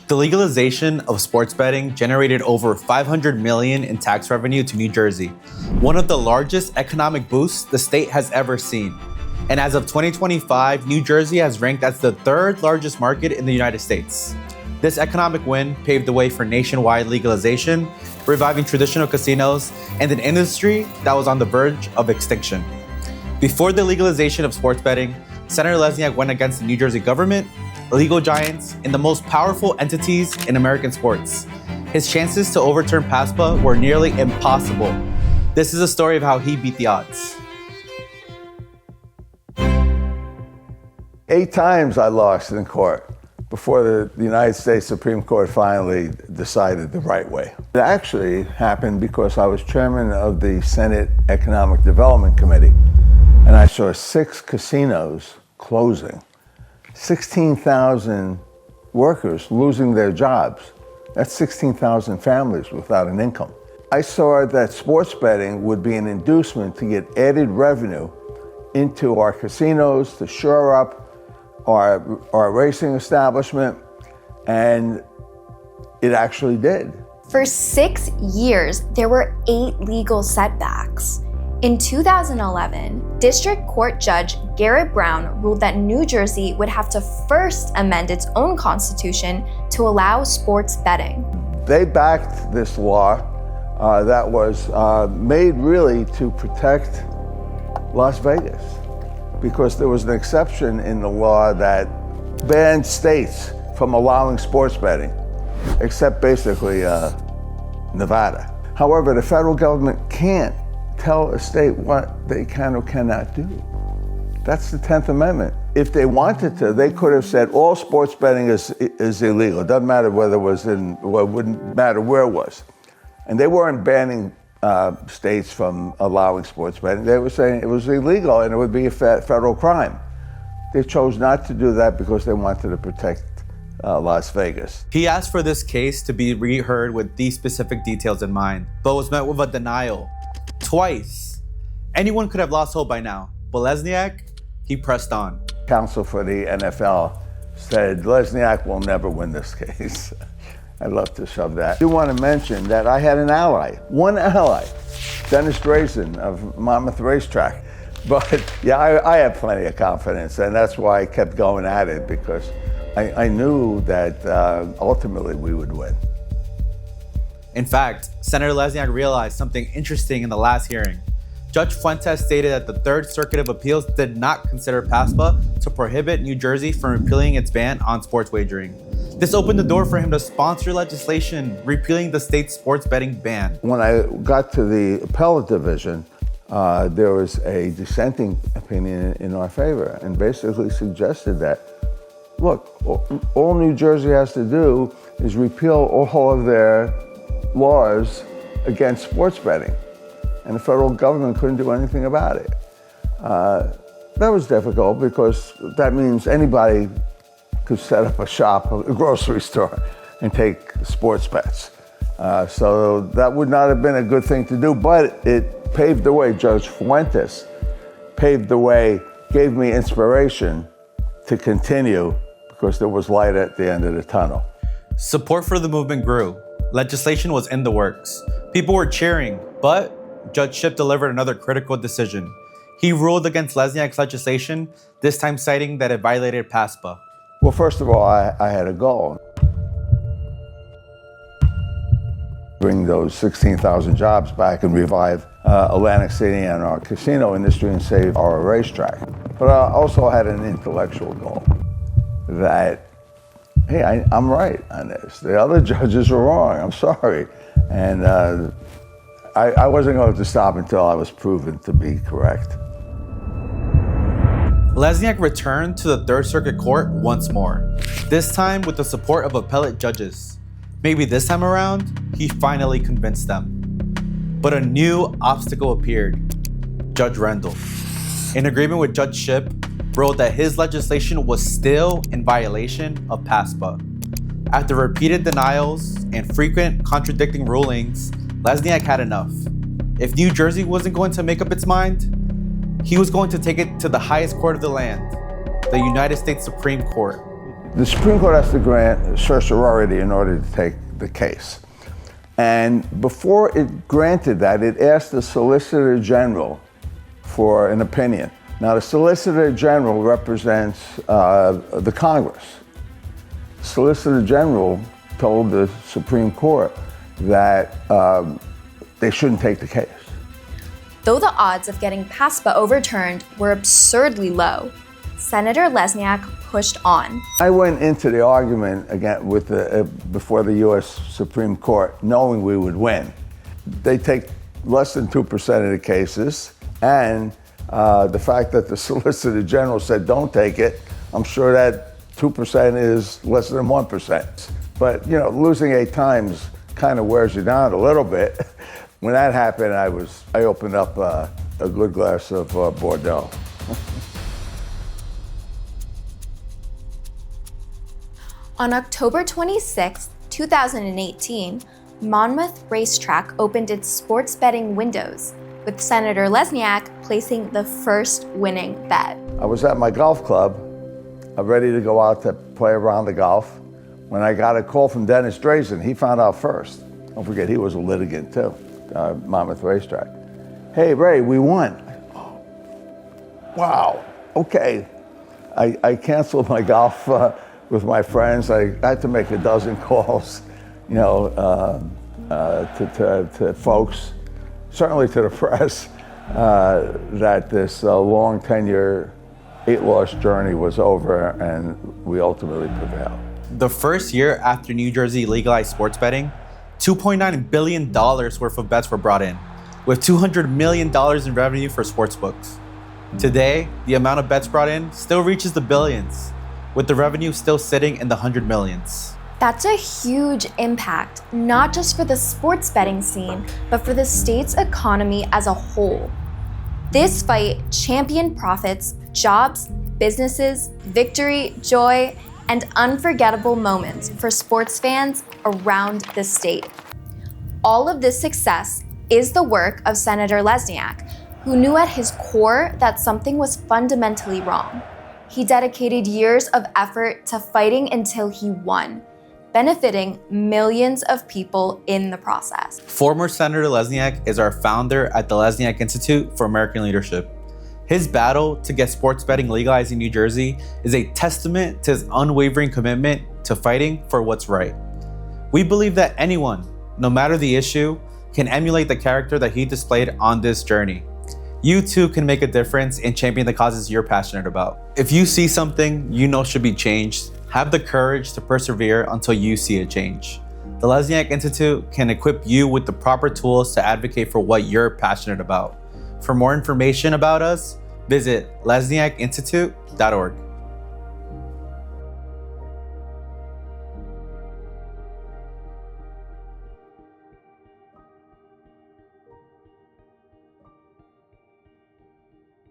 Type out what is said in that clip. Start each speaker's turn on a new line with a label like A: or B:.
A: The legalization of sports betting generated over $500 million in tax revenue to New Jersey, one of the largest economic boosts the state has ever seen. And as of 2025, New Jersey has ranked as the third largest market in the United States. This economic win paved the way for nationwide legalization, reviving traditional casinos and an industry that was on the verge of extinction. Before the legalization of sports betting, Senator Lesniak went against the New Jersey government, legal giants, and the most powerful entities in American sports. His chances to overturn PASPA were nearly impossible. This is a story of how he beat the odds.
B: 8 times I lost in court before the United States Supreme Court finally decided the right way. It actually happened because I was chairman of the Senate Economic Development Committee, and I saw 6 casinos closing, 16,000 workers losing their jobs. That's 16,000 families without an income. I saw that sports betting would be an inducement to get added revenue into our casinos, to shore up our racing establishment, and it actually did.
C: For 6 years, there were 8 legal setbacks. In 2011, District Court Judge Garrett Brown ruled that New Jersey would have to first amend its own constitution to allow sports betting.
B: They backed this law that was made really to protect Las Vegas, because there was an exception in the law that banned states from allowing sports betting, except basically Nevada. However, the federal government can't tell a state what they can or cannot do. That's the 10th Amendment. If they wanted to, they could have said all sports betting is illegal. It doesn't matter whether it was it wouldn't matter where it was. And they weren't banning states from allowing sports betting. They were saying it was illegal and it would be a federal crime. They chose not to do that because they wanted to protect Las Vegas.
A: He asked for this case to be reheard with these specific details in mind, but was met with a denial. Twice. Anyone could have lost hope by now, but Lesniak, he pressed on.
B: Counsel for the NFL said Lesniak will never win this case. I'd love to shove that. I do want to mention that I had an ally, one ally, Dennis Drazen of Monmouth Racetrack. But yeah, I had plenty of confidence, and that's why I kept going at it, because I knew that ultimately we would win.
A: In fact, Senator Lesniak realized something interesting in the last hearing. Judge Fuentes stated that the Third Circuit of Appeals did not consider PASPA to prohibit New Jersey from repealing its ban on sports wagering. This opened the door for him to sponsor legislation repealing the state's sports betting ban.
B: When I got to the appellate division, there was a dissenting opinion in our favor, and basically suggested that, look, all New Jersey has to do is repeal all of their laws against sports betting, and the federal government couldn't do anything about it. That was difficult because that means anybody could set up a shop, a grocery store, and take sports bets. So that would not have been a good thing to do, but it paved the way. Judge Fuentes paved the way, gave me inspiration to continue, because there was light at the end of the tunnel.
A: Support for the movement grew. Legislation was in the works. People were cheering, but Judge Shipp delivered another critical decision. He ruled against Lesniak's legislation, this time citing that it violated PASPA.
B: Well, first of all, I had a goal. Bring those 16,000 jobs back and revive Atlantic City and our casino industry and save our racetrack. But I also had an intellectual goal that, hey, I'm right on this. The other judges are wrong. I'm sorry. And I wasn't going to stop until I was proven to be correct.
A: Lesniak returned to the Third Circuit Court once more, this time with the support of appellate judges. Maybe this time around, he finally convinced them. But a new obstacle appeared: Judge Rendell. In agreement with Judge Shipp, ruled that his legislation was still in violation of PASPA. After repeated denials and frequent contradicting rulings, Lesniak had enough. If New Jersey wasn't going to make up its mind, he was going to take it to the highest court of the land, the United States Supreme Court.
B: The Supreme Court has to grant certiorari in order to take the case. And before it granted that, it asked the Solicitor General for an opinion. Now, the Solicitor General represents the Congress. Solicitor General told the Supreme Court that they shouldn't take the case.
C: Though the odds of getting PASPA overturned were absurdly low, Senator Lesniak pushed on.
B: I went into the argument again with before the U.S. Supreme Court knowing we would win. They take less than 2% of the cases, and the fact that the Solicitor General said don't take it, I'm sure that 2% is less than 1%. But losing 8 times kind of wears you down a little bit. When that happened, I opened up a good glass of Bordeaux.
C: On October 26, 2018, Monmouth Racetrack opened its sports betting windows, with Senator Lesniak placing the first winning bet.
B: I was at my golf club, ready to go out to play around the golf, when I got a call from Dennis Drazen. He found out first. Don't forget, he was a litigant too, Monmouth Racetrack. Hey, Ray, we won. Oh, wow, okay. I canceled my golf with my friends. I had to make a dozen calls, to folks, certainly to the press, that this long 10-year, 8-loss journey was over, and we ultimately prevailed.
A: The first year after New Jersey legalized sports betting, $2.9 billion worth of bets were brought in, with $200 million in revenue for sportsbooks. Today, the amount of bets brought in still reaches the billions, with the revenue still sitting in the 100 millions.
C: That's a huge impact, not just for the sports betting scene, but for the state's economy as a whole. This fight championed profits, jobs, businesses, victory, joy, and unforgettable moments for sports fans around the state. All of this success is the work of Senator Lesniak, who knew at his core that something was fundamentally wrong. He dedicated years of effort to fighting until he won, benefiting millions of people in the process.
A: Former Senator Lesniak is our founder at the Lesniak Institute for American Leadership. His battle to get sports betting legalized in New Jersey is a testament to his unwavering commitment to fighting for what's right. We believe that anyone, no matter the issue, can emulate the character that he displayed on this journey. You too can make a difference in championing the causes you're passionate about. If you see something you know should be changed, have the courage to persevere until you see a change. The Lesniak Institute can equip you with the proper tools to advocate for what you're passionate about. For more information about us, visit lesniakinstitute.org.